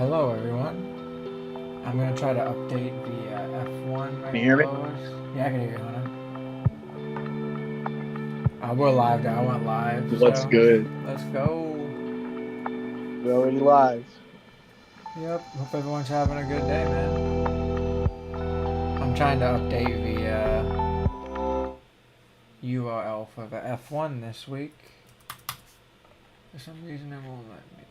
Hello, everyone. I'm gonna try to update the F1 Can right you hear me? below us. Yeah, I can hear you, Hunter. We're live now. I went live, What's so good? let's go. We're already live. Yep. Hope everyone's having a good day, man. I'm trying to update the URL for the F1 this week. For some reason, it won't let me.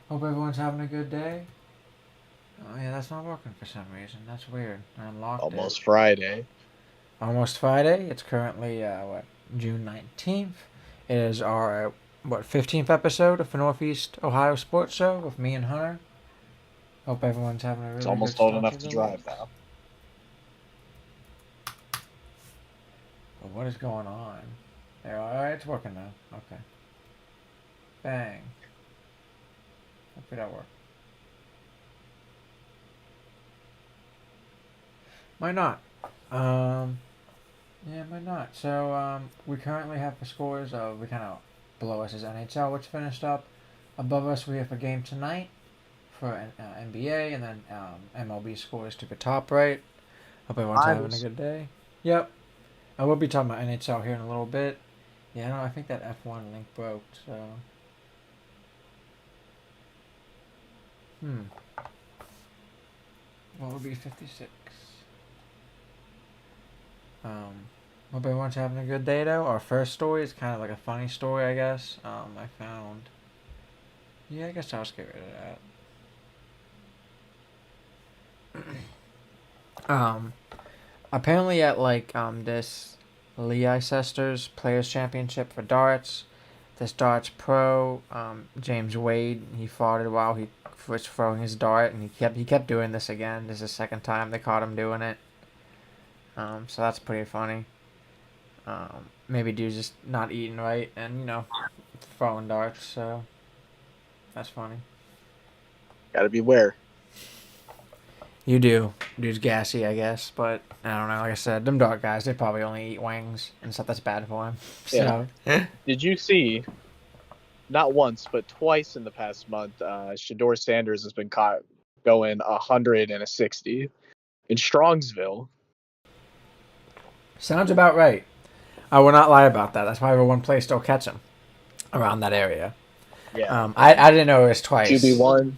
Hope everyone's having a good day. Oh yeah, that's not working for some reason. That's weird. I unlocked it. Almost Friday. Almost Friday. It's currently June 19th. It is our 15th episode of the Northeast Ohio Sports Show with me and Hunter. Hope everyone's having a It's really good almost old start enough to to the drive week. now. But what is going on? There, all right, it's working now. Okay. Bang. Hopefully that worked. Might not. Yeah, might not. So we currently have the scores of we kind of below us is NHL, which finished up. Above us we have a game tonight for NBA, and then MLB scores to the top right. Hope everyone's having a Finals. good day. Yep. I will be talking about NHL here in a little bit. Yeah, no, I think that F1 link broke, so. What would be 56? Um, Hope everyone's having a good day, though. Our first story is kind of like a funny story, I guess. I found. Yeah, I guess I'll just get rid of that. Apparently at this Leicesters Players Championship for darts, this darts pro, James Wade, he fought it while he was throwing his dart, and he kept doing this again. This is the second time they caught him doing it. So that's pretty funny. Maybe dude's just not eating right, and throwing darts. So that's funny. Gotta beware. You do. Dude's gassy, I guess, but I don't know. Like I said, them dart guys, they probably only eat wings and stuff that's bad for him. Yeah. So Did you see, not once, but twice in the past month, Shador Sanders has been caught going 100 and a 60 in Strongsville? sounds about right. I will not lie about that. That's probably the one place they'll catch him around that area. Yeah. I didn't know it was twice. QB1.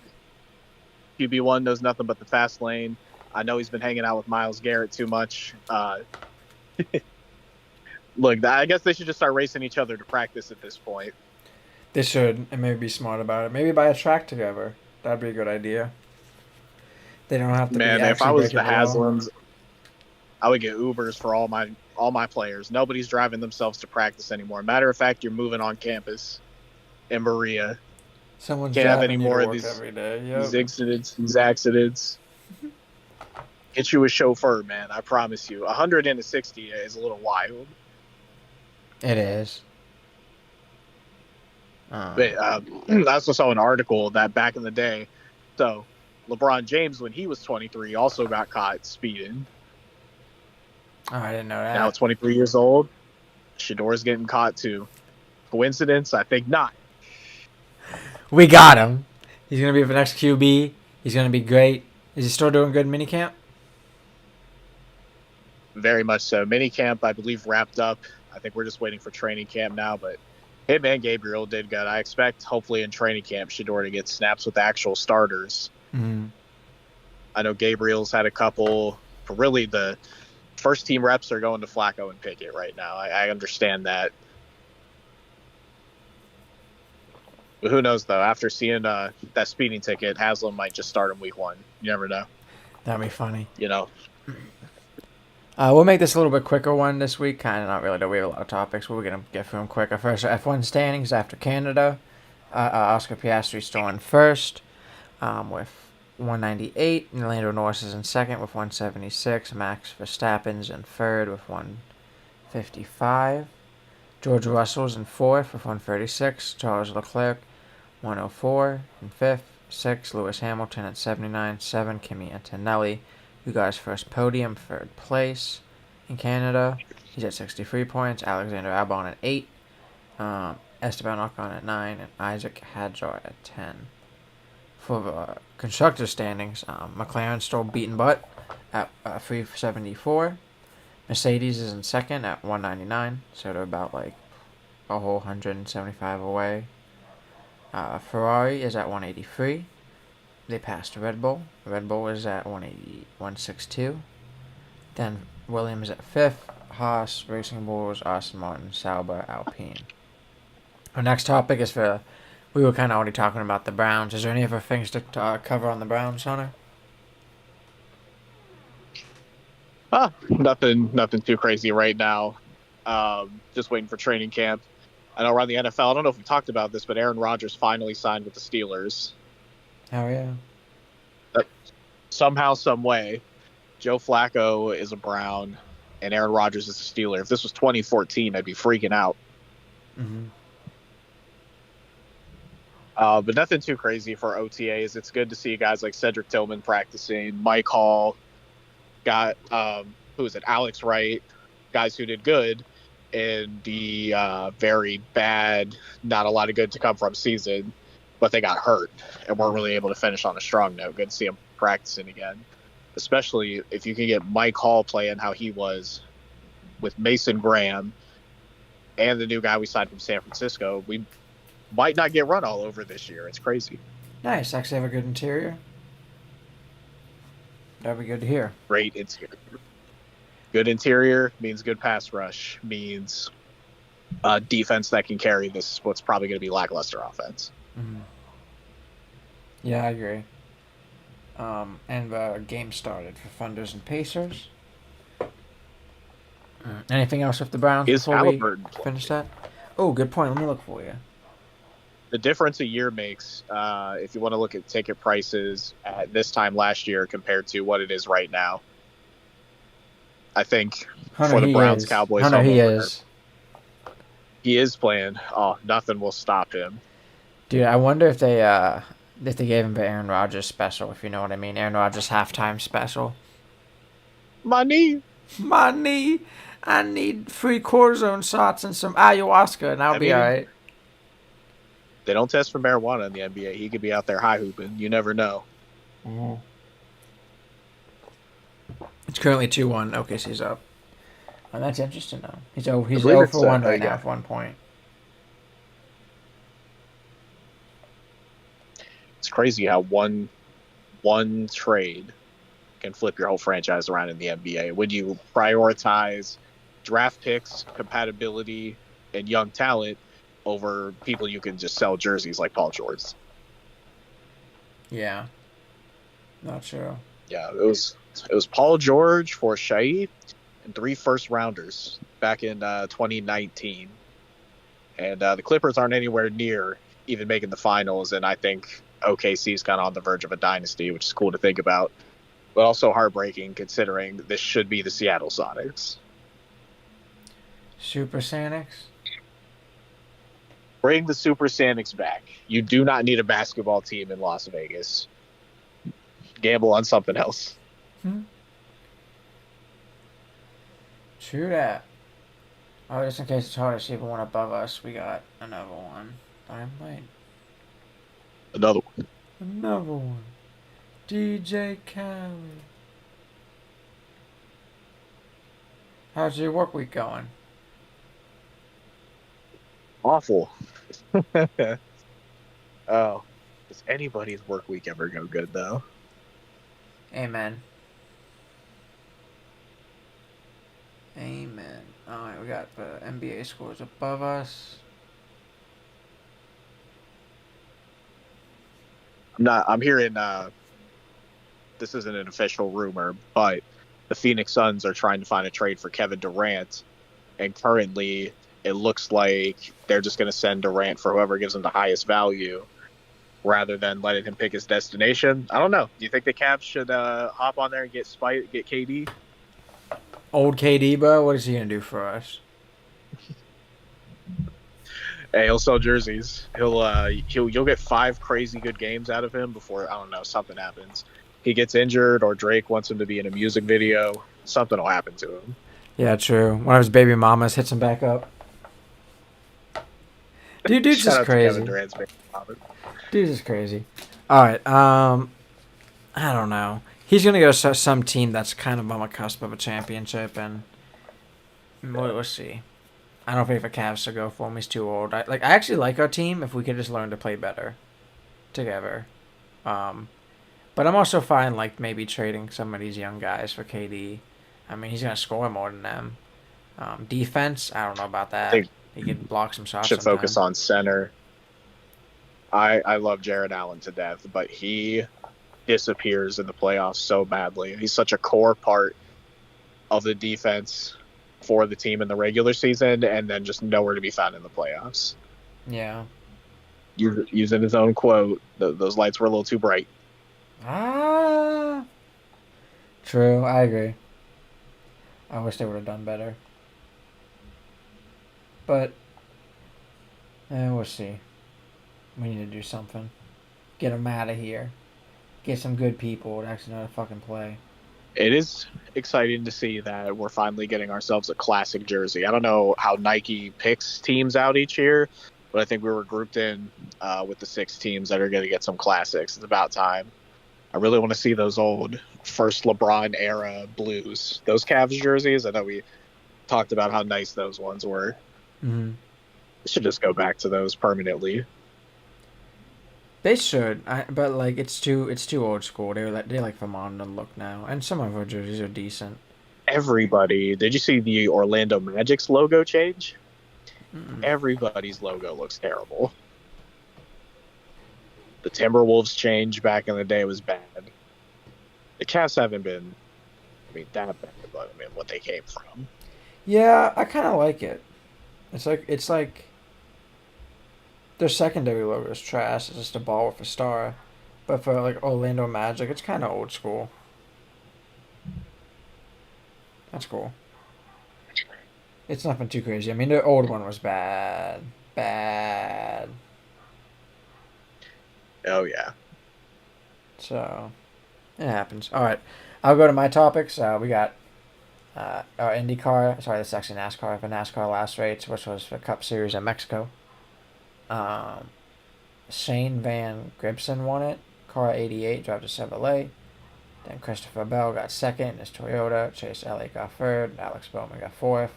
QB1 knows nothing but the fast lane. I know he's been hanging out with Myles Garrett too much. Look, I guess they should just start racing each other to practice at this point. They should, and maybe be smart about it. Maybe buy a track together. That'd be a good idea. They don't have to be Man, if I actually was breaking the the law. Haslams, I would get Ubers for all my players. Nobody's driving themselves to practice anymore. Matter of fact, you're moving on campus in Maria. Someone's Can't have any driving you to more of work these every day. these Yep. accidents. These accidents. Get you a chauffeur, man. I promise you. 160 is a little wild. It is. But I also saw an article that back in the day, so LeBron James, when he was 23, also got caught speeding. Oh, I didn't know that. Now 23 years old, Shador's getting caught too. Coincidence? I think not. We got him. He's gonna be the next QB. He's gonna be great. Is he still doing good in minicamp? Very much so. Minicamp, I believe, wrapped up. I think we're just waiting for training camp now, but him and Gabriel did good. I expect, hopefully, in training camp, Shador to get snaps with actual starters. Mm-hmm. I know Gabriel's had a couple. But really, the first team reps are going to Flacco and Pickett right now. I understand that. But who knows, though? After seeing that speeding ticket, Haslam might just start him week 1. You never know. That'd be funny. You know. We'll make this a little bit quicker one this week. Kind of not really. We have a lot of topics, but we're gonna get through them quicker. First, F1 standings after Canada. Oscar Piastri still in first with 198. Lando Norris is in second with 176. Max Verstappen's in third with 155. George Russell's in fourth with 136. Charles Leclerc 104 in fifth. 6. Lewis Hamilton at 79. 7. Kimi Antonelli, who got his first podium, third place in Canada. He's at 63 points. Alexander Albon at 8. Esteban Ocon at 9, and Isaac Hadjar at 10. For the constructor standings, McLaren's still beating butt at 374. Mercedes is in second at 199, so they're about like a whole 175 away. Ferrari is at 183. They passed Red Bull. Red Bull is at 162. Then Williams at 5th. Haas, Racing Bulls, Aston Martin, Sauber, Alpine. Our next topic is we were kind of already talking about the Browns. Is there any other things to cover on the Browns, Hunter? Nothing too crazy right now. Just waiting for training camp. I know around the NFL, I don't know if we talked about this, but Aaron Rodgers finally signed with the Steelers. Oh, yeah. Somehow, some way, Joe Flacco is a Brown and Aaron Rodgers is a Steeler. If this was 2014, I'd be freaking out. Mm-hmm. But nothing too crazy for OTAs. It's good to see guys like Cedric Tillman practicing, Mike Hall, got Alex Wright, guys who did good in the very bad, not a lot of good to come from season, but they got hurt and weren't really able to finish on a strong note. Good to see them practicing again, especially if you can get Mike Hall playing how he was with Mason Graham and the new guy we signed from San Francisco. We might not get run all over this year. It's crazy. Nice. Actually have a good interior. That'd be good to hear. Great interior. Good interior means good pass rush, means defense that can carry this, what's probably going to be lackluster offense. Mm-hmm. Yeah, I agree. And the game started for Thunders and Pacers. Anything else with the Browns Is before we Halliburton finish that? Oh, good point. Let me look for you. The difference a year makes, if you want to look at ticket prices at this time last year compared to what it is right now. I think for the Browns Cowboys, he is playing. Oh, nothing will stop him. Dude, I wonder if they gave him the Aaron Rodgers special, if you know what I mean. Aaron Rodgers halftime special. My knee. I need 3 cortisone shots and some ayahuasca, and I'll be all right. They don't test for marijuana in the NBA. He could be out there high hooping. You never know. Mm-hmm. It's currently 2-1. OKC's up. And that's interesting, though. He's 0 for 1 right now with 1 point. It's crazy how one trade can flip your whole franchise around in the NBA. When you prioritize draft picks, compatibility, and young talent over people you can just sell jerseys like Paul George. Yeah. Not true. Yeah, it was Paul George for Shai and 3 first-rounders back in 2019. And the Clippers aren't anywhere near even making the finals, and I think OKC's kind of on the verge of a dynasty, which is cool to think about, but also heartbreaking considering this should be the Seattle Sonics. Super Sonics? Bring the Super Sonics back. You do not need a basketball team in Las Vegas. Gamble on something else. True that. Oh, just in case it's hard to see the one above us, we got another one. Another one. DJ Khaled. How's your work week going? Awful. Oh, does anybody's work week ever go good, though? Amen. Alright, we got the NBA scores above us. I'm hearing, this isn't an official rumor, but the Phoenix Suns are trying to find a trade for Kevin Durant, and currently it looks like they're just going to send Durant for whoever gives him the highest value rather than letting him pick his destination. I don't know. Do you think the Cavs should hop on there and get KD? Old KD, bro? What is he going to do for us? Hey, he'll sell jerseys. You'll get 5 crazy good games out of him before, I don't know, something happens. He gets injured, or Drake wants him to be in a music video. Something will happen to him. Yeah, true. One of his baby mamas hits him back up. Dude's Shout just out to Kevin crazy. Durant's favorite comment. Dude's just crazy. All right. I don't know. He's gonna go to some team that's kind of on the cusp of a championship, and we'll see. I don't think the Cavs should go for him. He's too old. I actually like our team if we could just learn to play better together. Um, but I'm also fine like maybe trading some of these young guys for KD. I mean, he's gonna score more than them. Defense, I don't know about I that. think He can block some shots should focus sometimes. on center. I love Jared Allen to death, but he disappears in the playoffs so badly. He's such a core part of the defense for the team in the regular season, and then just nowhere to be found in the playoffs. Yeah. Using his own quote, those lights were a little too bright. Ah. True. I agree. I wish they would have done better. But we'll see. We need to do something. Get them out of here. Get some good people that actually know how to fucking play. It is exciting to see that we're finally getting ourselves a classic jersey. I don't know how Nike picks teams out each year, but I think we were grouped in with the 6 teams that are going to get some classics. It's about time. I really want to see those old first LeBron era blues. Those Cavs jerseys, I know we talked about how nice those ones were. Mm-hmm. We should just go back to those permanently. They should, but like it's too old school. They like the modern look now, and some of our jerseys are decent. Everybody, did you see the Orlando Magic's logo change? Mm-mm. Everybody's logo looks terrible. The Timberwolves change back in the day was bad. The Cavs haven't been, that bad, but what they came from. Yeah, I kind of like it. It's like their secondary logo is trash. It's just a ball with a star, but for like Orlando Magic, it's kind of old school. That's cool. It's nothing too crazy. I mean, the old one was bad, bad. Oh yeah. So it happens. All right, I'll go to my topics. We got our IndyCar. Sorry, this is actually NASCAR. The NASCAR last race, which was the Cup Series in Mexico. Um, Shane Van Gibson won it. Car 88 drives a Chevrolet. Then Christopher Bell got second in his Toyota. Chase Elliott got third. Alex Bowman got fourth.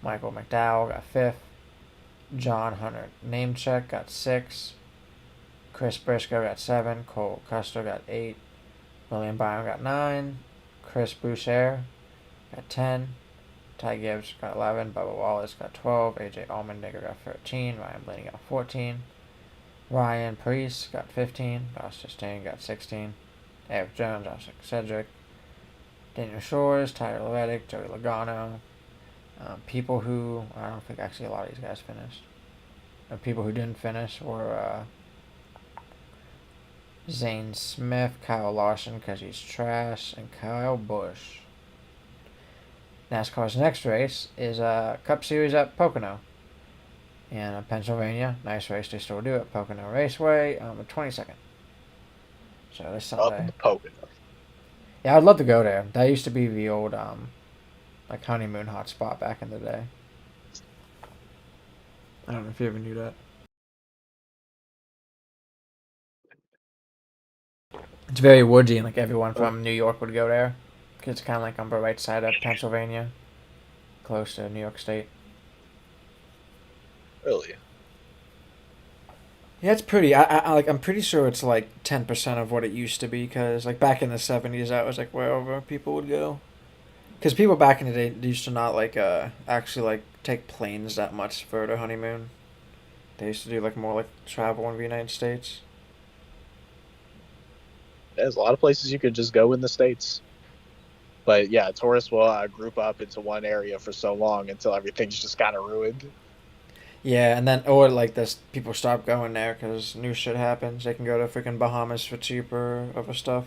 Michael McDowell got fifth. John Hunter Namecheck got sixth. Chris Briscoe got 7. Cole Custer got 8. William Byron got 9. Chris Boucher got 10. Ty Gibbs got 11. Bubba Wallace got 12. AJ Allmendinger got 13. Ryan Blaney got 14. Ryan Preece got 15. Ross Chastain got 16. Eric Jones, Josh Cedric. Daniel Shores, Tyler Reddick, Joey Logano. People who, I don't think actually a lot of these guys finished. People who didn't finish were Zane Smith, Kyle Larson because he's trash, and Kyle Busch. NASCAR's next race is a Cup Series at Pocono in Pennsylvania. Nice race they still do at Pocono Raceway on the 22nd. So this Up Sunday. in the Pocono. Yeah, I'd love to go there. That used to be the old like honeymoon hotspot back in the day. I don't know if you ever knew that. It's very woodsy, and like everyone from New York would go there. 'Cause it's kind of like on the right side of Pennsylvania, close to New York State. Really? Yeah, it's pretty. I'm pretty sure it's like 10% of what it used to be. Cause like back in the 70s, that was like wherever people would go. Cause people back in the day they used to not like actually like take planes that much for their honeymoon. They used to do like more like travel in the United States. There's a lot of places you could just go in the States. But yeah, tourists will group up into one area for so long until everything's just kind of ruined. Yeah, and then or like this, people stop going there because new shit happens. They can go to freaking Bahamas for cheaper other stuff.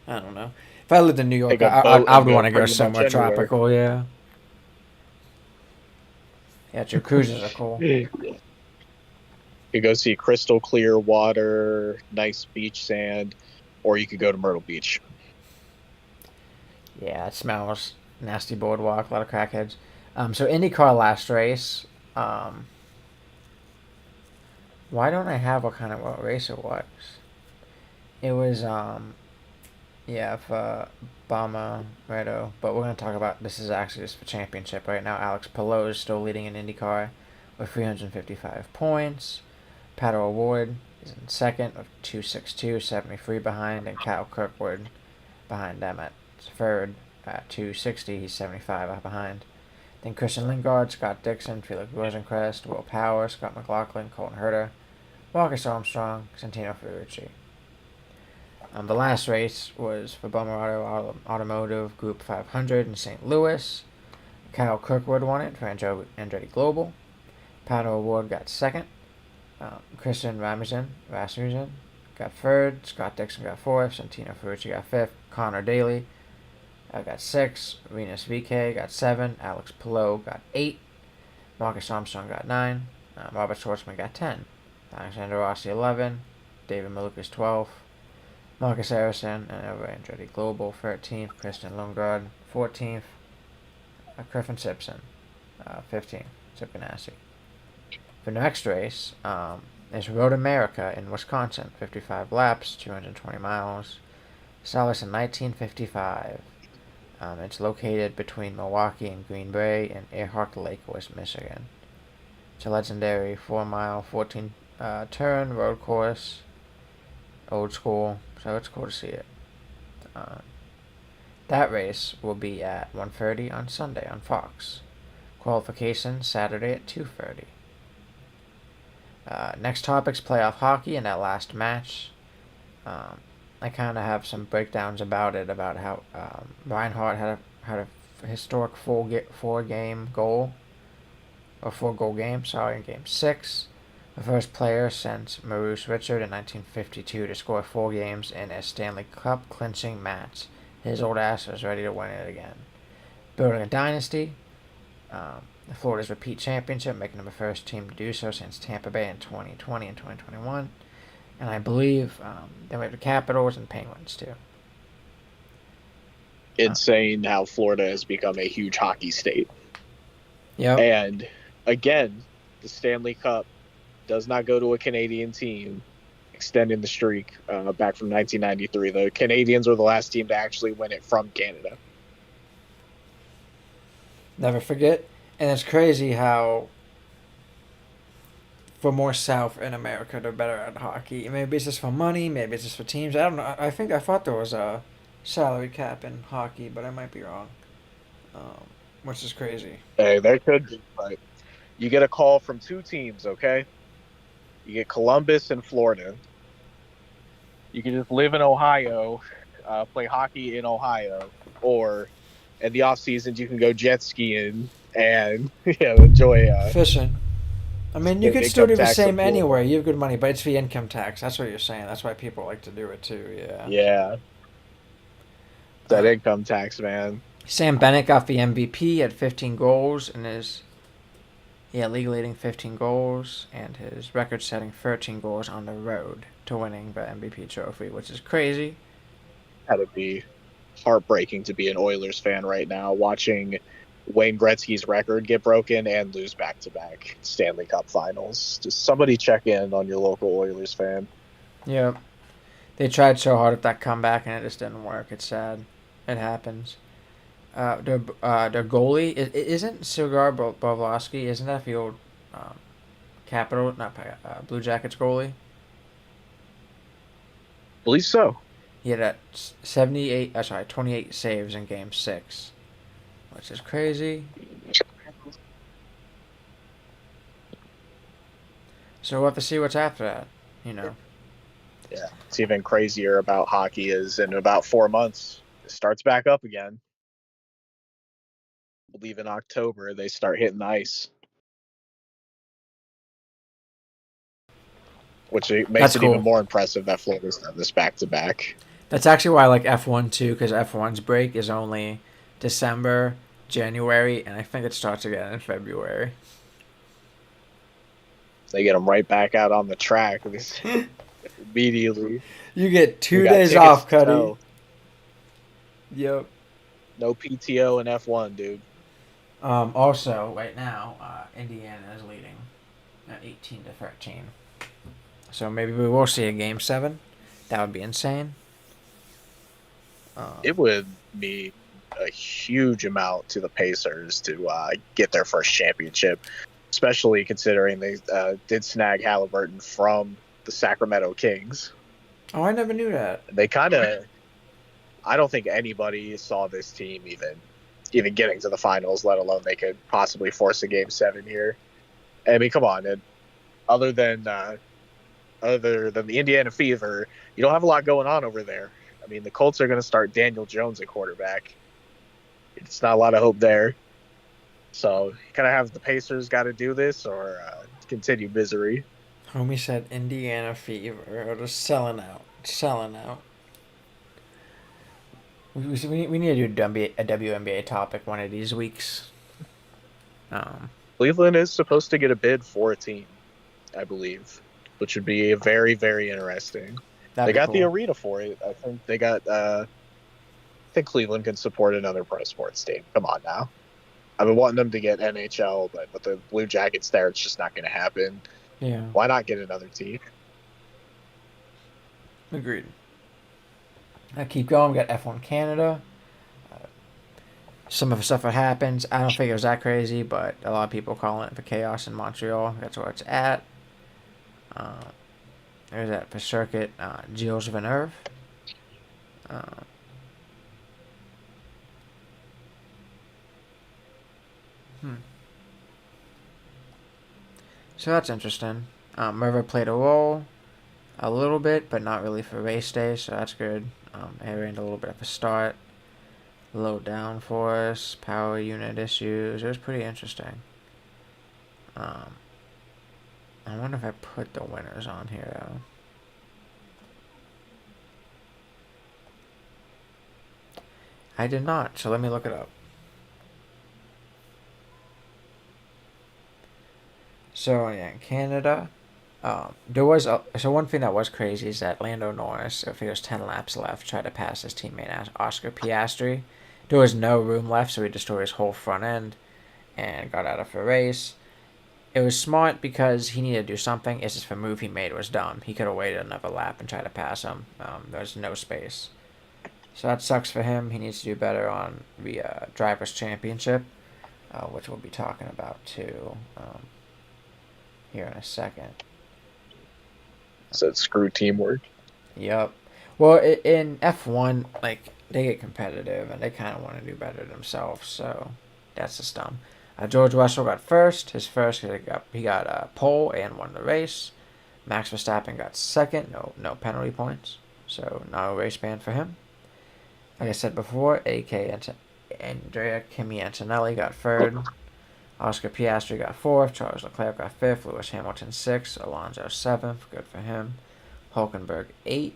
I don't know. If I lived in New Take York, a boat I and would go want to go pretty much somewhere anywhere. tropical. Yeah. Yeah, your cruises are cool. You could go see crystal clear water, nice beach sand, or you could go to Myrtle Beach. Yeah, it smells nasty boardwalk. A lot of crackheads. So IndyCar last race. Um, Why don't I have what race it was? It was yeah, for Bama Redo, but we're gonna talk about this is actually just for championship right now. Alex Palou is still leading in IndyCar with 355 points. Pato O'Ward is in second with 262, 73 behind, and Kyle Kirkwood behind them at third at 260. He's 75 behind. Then Christian Lingard, Scott Dixon, Felix Rosencrest, Will Power, Scott McLaughlin, Colton Herter, Marcus Armstrong, Santino Ferrucci. The last race was for Bummer Automotive Group 500 in St. Louis. Kyle Kirkwood won it for Andretti Global. Pato O'Ward got second. Christian Rasmussen got third. Scott Dixon got fourth. Santino Ferrucci got fifth. Connor Daly got sixth. Rinus VeeKay got seven. Alex Palou got eight. Marcus Armstrong got nine. Robert Schwartzman got 10. Alexander Rossi 11. David Malukas 12. Marcus Harrison and Andretti Global 13th. Christian Lundgaard 14th. Griffin Simpson 15th. Chip Ganassi. The next race is Road America in Wisconsin. 55 laps, 220 miles. Established in 1955. It's located between Milwaukee and Green Bay and Earhart Lake, West Michigan. It's a legendary 4-mile, 14 turn road course. Old school, so it's cool to see it. That race will be at 1:30 on Sunday on Fox. Qualification Saturday at 2:30. Next topic's playoff hockey in that last match. I kind of have some breakdowns about it, about how Reinhardt had a historic four-game goal, or four-goal game, in Game 6. The first player since Maurice Richard in 1952 to score 4 games in a Stanley Cup clinching match. His old ass was ready to win it again. Building a dynasty. The Florida's repeat championship, making them the first team to do so since Tampa Bay in 2020 and 2021. And I believe then we have the Capitals and Penguins too. Insane how Florida has become a huge hockey state. Yeah. And again, the Stanley Cup does not go to a Canadian team, extending the streak back from 1993. The Canadians were the last team to actually win it from Canada. Never forget. And it's crazy how for more South in America, they're better at hockey. Maybe it's just for money. Maybe it's just for teams. I don't know. I thought there was a salary cap in hockey, but I might be wrong. Which is crazy. Hey, there could be, but you get a call from 2 teams, okay? You get Columbus and Florida. You can just live in Ohio, play hockey in Ohio, or in the off seasons you can go jet skiing and enjoy fishing. I mean, you could still do the same anywhere. You have good money, but it's the income tax. That's what you're saying. That's why people like to do it too. Yeah. Yeah. That income tax, man. Sam Bennett got the MVP at 15 goals and is league leading 15 goals and his record-setting 13 goals on the road to winning the MVP trophy, which is crazy. That'd be heartbreaking to be an Oilers fan right now, watching Wayne Gretzky's record get broken and lose back-to-back Stanley Cup finals. Just somebody check in on your local Oilers fan. Yeah. They tried so hard at that comeback and it just didn't work. It's sad. It happens. Their goalie isn't Sergei Bobrovsky. Isn't that the old Blue Jackets goalie? Believe so. He had 28 saves in Game 6, which is crazy. So we'll have to see what's after that. Yeah, it's even crazier about hockey is in about 4 months it starts back up again. I believe in October they start hitting the ice, which makes it even more impressive that Florida's done this back to back. That's actually why I like F1 too, because F1's break is only December, January, and I think it starts again in February. They get them right back out on the track immediately. You get 2 days off, Cuddy. Yep. No PTO in F1, dude. Also, right now, Indiana is leading at 18-13. So maybe we will see a Game 7. That would be insane. It would be a huge amount to the Pacers to get their first championship, especially considering they did snag Halliburton from the Sacramento Kings. Oh, I never knew that. They kind of, I don't think anybody saw this team even getting to the finals, let alone they could possibly force a Game 7 here. I mean, come on, other than other than the Indiana Fever, you don't have a lot going on over there. I mean, the Colts are going to start Daniel Jones at quarterback. It's not a lot of hope there. So you kind of have the Pacers got to do this or continue misery. Homie said Indiana Fever. Or just selling out. Selling out. We need to do a WNBA topic one of these weeks. Cleveland is supposed to get a bid for a team, I believe, which would be very, very interesting. They got the arena for it. I think they got. I think Cleveland can support another pro sports team. Come on now. I've been wanting them to get NHL, but with the Blue Jackets there, it's just not going to happen. Yeah. Why not get another team? Agreed. I keep going. We got F1 Canada. Some of the stuff that happens, I don't think it was that crazy, but a lot of people calling it for chaos in Montreal. That's where it's at. There's that for circuit, Gilles Villeneuve. So that's interesting. Merva played a role a little bit, but not really for race day, so that's good. It ran a little bit of a start. Low downforce, power unit issues. It was pretty interesting. I wonder if I put the winners on here, though. I did not, so let me look it up. So, yeah, in Canada, there was so one thing that was crazy is that Lando Norris, if he was 10 laps left, tried to pass his teammate Oscar Piastri. There was no room left, so he destroyed his whole front end and got out of the race. It was smart because he needed to do something. It's just the move he made was dumb. He could have waited another lap and tried to pass him. There was no space. So that sucks for him. He needs to do better on the Drivers' Championship, which we'll be talking about too here in a second. So screw teamwork. Yep. Well, in F1, like, they get competitive and they kind of want to do better themselves, so that's just dumb. George Russell got first. His first, he got pole and won the race. Max Verstappen got second. No penalty points, so no race ban for him. Like I said before, Andrea Kimi Antonelli got third. Oscar Piastri got fourth. Charles Leclerc got fifth. Lewis Hamilton sixth. Alonso seventh. Good for him. Hulkenberg 8.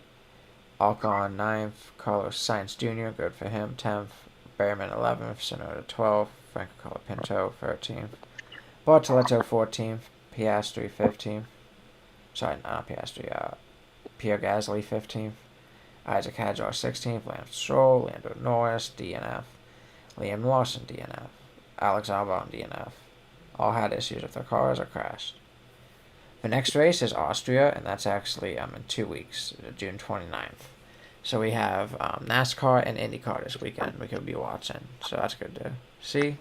Ocon 9th. Carlos Sainz Jr. Good for him. 10th. Behrman 11th. Tsunoda 12th. Franco Colapinto 13th. Bartoletto 14th. Piastri 15th. Sorry, not Piastri. Pierre Gasly 15th. Isaac Hadjar 16th. Lance Stroll. Lando Norris DNF. Liam Lawson DNF. Alex Albon DNF. All had issues with their cars or crashed. The next race is Austria, and that's actually in 2 weeks, June 29th. So we have NASCAR and IndyCar this weekend we could be watching. So that's good to see.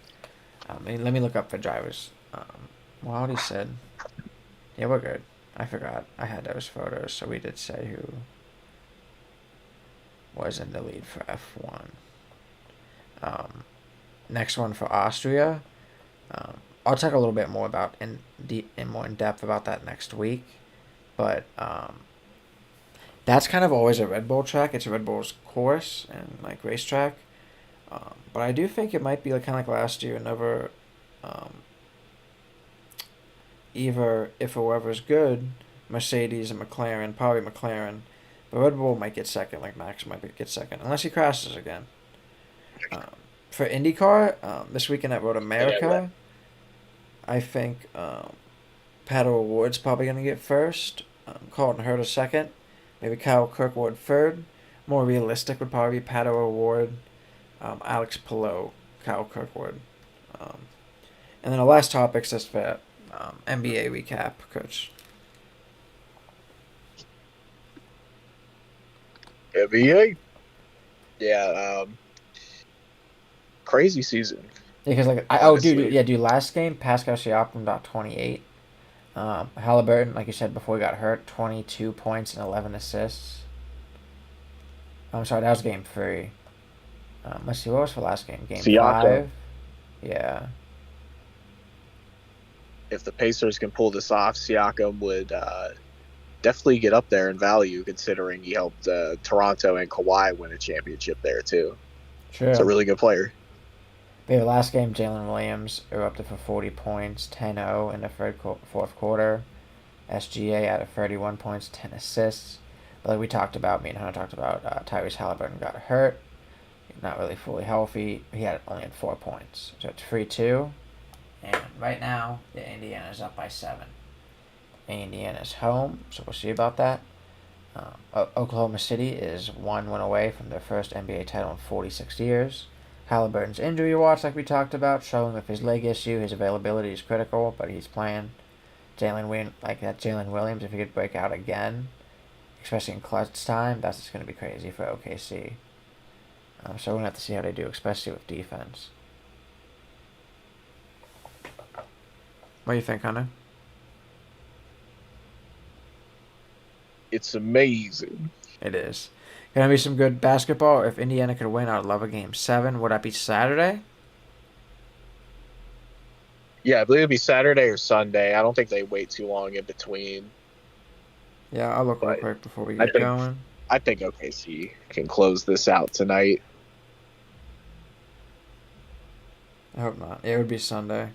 Let me look up the drivers. Well, I already said. Yeah, we're good. I forgot. I had those photos, so we did say who was in the lead for F1. Next one for Austria. I'll talk a little bit more about more in depth about that next week, but that's kind of always a Red Bull track. It's a Red Bull's course and like racetrack, but I do think it might be like kind of like last year, another either if whoever's good, Mercedes and McLaren, probably McLaren, but Red Bull might get second, like Max might get second, unless he crashes again. For IndyCar, this weekend at Road America, I think Pato O'Ward's probably going to get first. Colton Herta second. Maybe Kyle Kirkwood third. More realistic would probably be Pato O'Ward, Alex Palou, Kyle Kirkwood. And then the last topic is just for NBA recap, Coach. NBA. Yeah, crazy season, Yeah, because honestly. dude, last game Pascal Siakam got 28. Halliburton, like you said before, he got hurt, 22 points and 11 assists. I'm sorry, that was game three. Let's see, what was for last game? Game Siakam, five. Yeah, if the Pacers can pull this off, Siakam would definitely get up there in value, considering he helped Toronto and Kawhi win a championship there too. It's a true. really good player. But yeah, last game, Jalen Williams erupted for 40 points, 10-0 in the fourth quarter. SGA out of 31 points, 10 assists. But like we talked about, me and Hunter talked about, Tyrese Halliburton got hurt. Not really fully healthy. He had only had 4 points. So it's 3-2. And right now, the Indiana's up by 7. Indiana's home, so we'll see about that. Oklahoma City is 1 win away from their first NBA title in 46 years. Halliburton's injury watch, like we talked about, showing with his leg issue, his availability is critical, but he's playing. Jalen Williams, if he could break out again, especially in clutch time, that's just going to be crazy for OKC. So we're going to have to see how they do, especially with defense. What do you think, Hunter? It's amazing. It is. Gonna be some good basketball. If Indiana could win, I'd love a game 7. Would that be Saturday? Yeah, I believe it'd be Saturday or Sunday. I don't think they wait too long in between, Yeah, I'll look real but quick before we I get think going. I think OKC can close this out tonight. I hope not. It would be Sunday.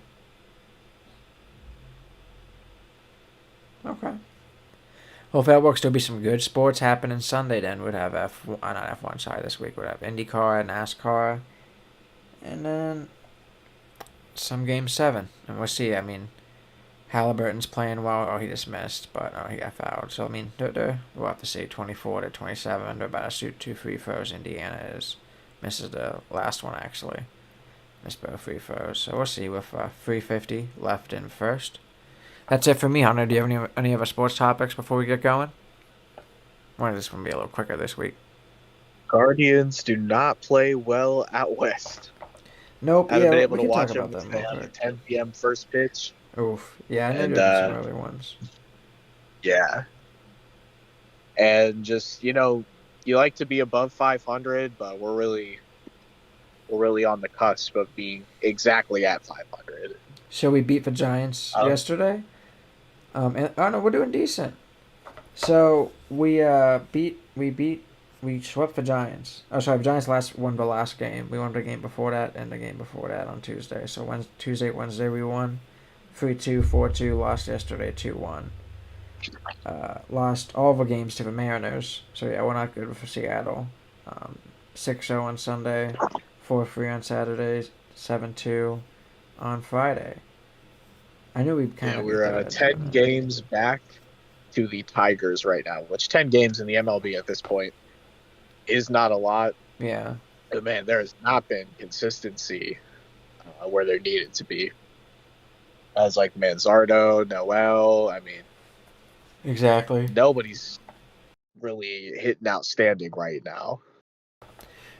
Okay. Well, if that works, there'll be some good sports happening Sunday. Then we'd have not F1. Sorry, this week we'd have IndyCar, NASCAR, and then some game 7. And we'll see. I mean, Halliburton's playing well. Oh, he just missed, but he got fouled. So I mean, we'll have to see 24-27. They're about to shoot 2 free throws. Indiana misses the last one actually. Missed both free throws. So we'll see with 3:50 left in first. That's it for me, Hunter. Do you have any other sports topics before we get going? I wanted this one to be a little quicker this week. Guardians do not play well out west. Nope. Haven't Yeah, been able we to can talk watch about them them today real on the quick. 10 p.m. first pitch, Oof. Yeah, I know and there'll be some early ones. yeah, and just you like to be above 500, but we're really on the cusp of being exactly at 500. So we beat the Giants yesterday. And oh no, we're doing decent. So we swept the Giants. Oh, sorry, the Giants won the last game. We won the game before that and the game before that on Tuesday. So Wednesday we won 3-2, 4-2. Lost yesterday 2-1. Lost all the games to the Mariners. So yeah, we're not good for Seattle. 6-0 on Sunday, 4-3 on Saturday, 7-2 on Friday. I knew we'd kind Yeah, of beat we're the Reds, 10 games back to the Tigers right now, which 10 games in the MLB at this point is not a lot. yeah. But man, there has not been consistency where there needed to be. As like Manzardo, Noel, I mean, Exactly. nobody's really hitting outstanding right now.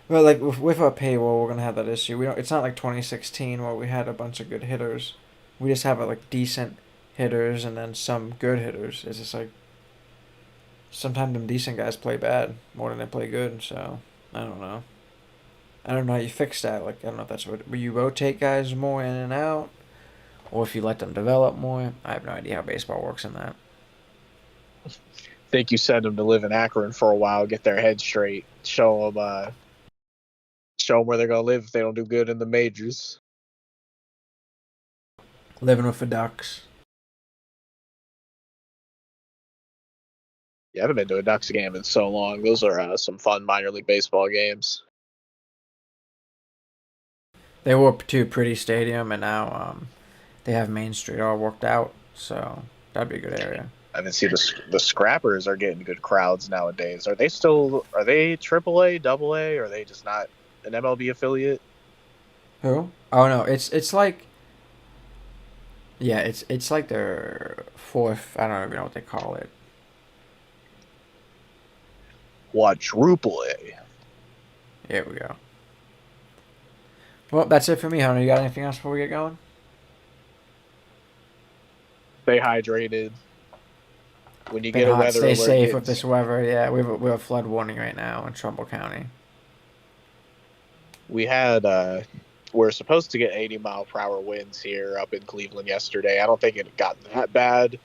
Well, like with our paywall, we're gonna have that issue. We don't. It's not like 2016 where we had a bunch of good hitters. We just have like decent hitters and then some good hitters. It's just like sometimes them decent guys play bad more than they play good. So I don't know. I don't know how you fix that. Like I don't know if that's what you rotate guys more in and out, or if you let them develop more. I have no idea how baseball works in that. Think you send them to live in Akron for a while, get their head straight, show them where they're gonna live if they don't do good in the majors. Living with the Ducks. Yeah, I haven't been to a Ducks game in so long. Those are some fun minor league baseball games. They were to Pretty Stadium, and now they have Main Street all worked out. So that'd be a good area. I didn't see the Scrappers are getting good crowds nowadays. Are they AAA, Double A, or are they just not an MLB affiliate? Who? Oh no, it's like yeah, it's like their fourth. I don't even know what they call it. quadruple A. Here we go. Well, that's it for me, Hunter. You got anything else before we get going? Stay hydrated. When you Been get a hot. weather Stay alert, safe with this weather. Yeah, we have a flood warning right now in Trumbull County. we had we're supposed to get 80-mile-per-hour winds here up in Cleveland yesterday. I don't think it got that bad,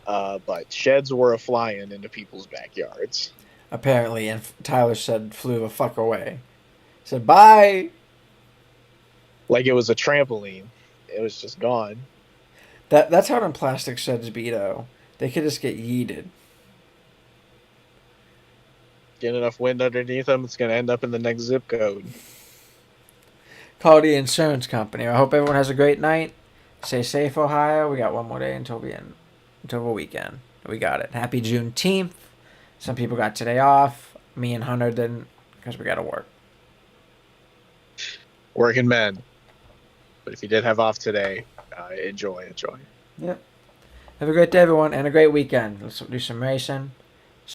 but sheds were a flying into people's backyards. Apparently, and Tyler said flew the fuck away. Said bye. Like it was a trampoline. It was just gone. That's how them plastic sheds be though. They could just get yeeted. Get enough wind underneath them, it's going to end up in the next zip code. Call the insurance company. I hope everyone has a great night. Stay safe, Ohio. We got one more day until the weekend. We got it. Happy Juneteenth. Some people got today off. Me and Hunter didn't because we got to work. Working men. But if you did have off today, enjoy. Yep. Have a great day, everyone, and a great weekend. Let's do some racing.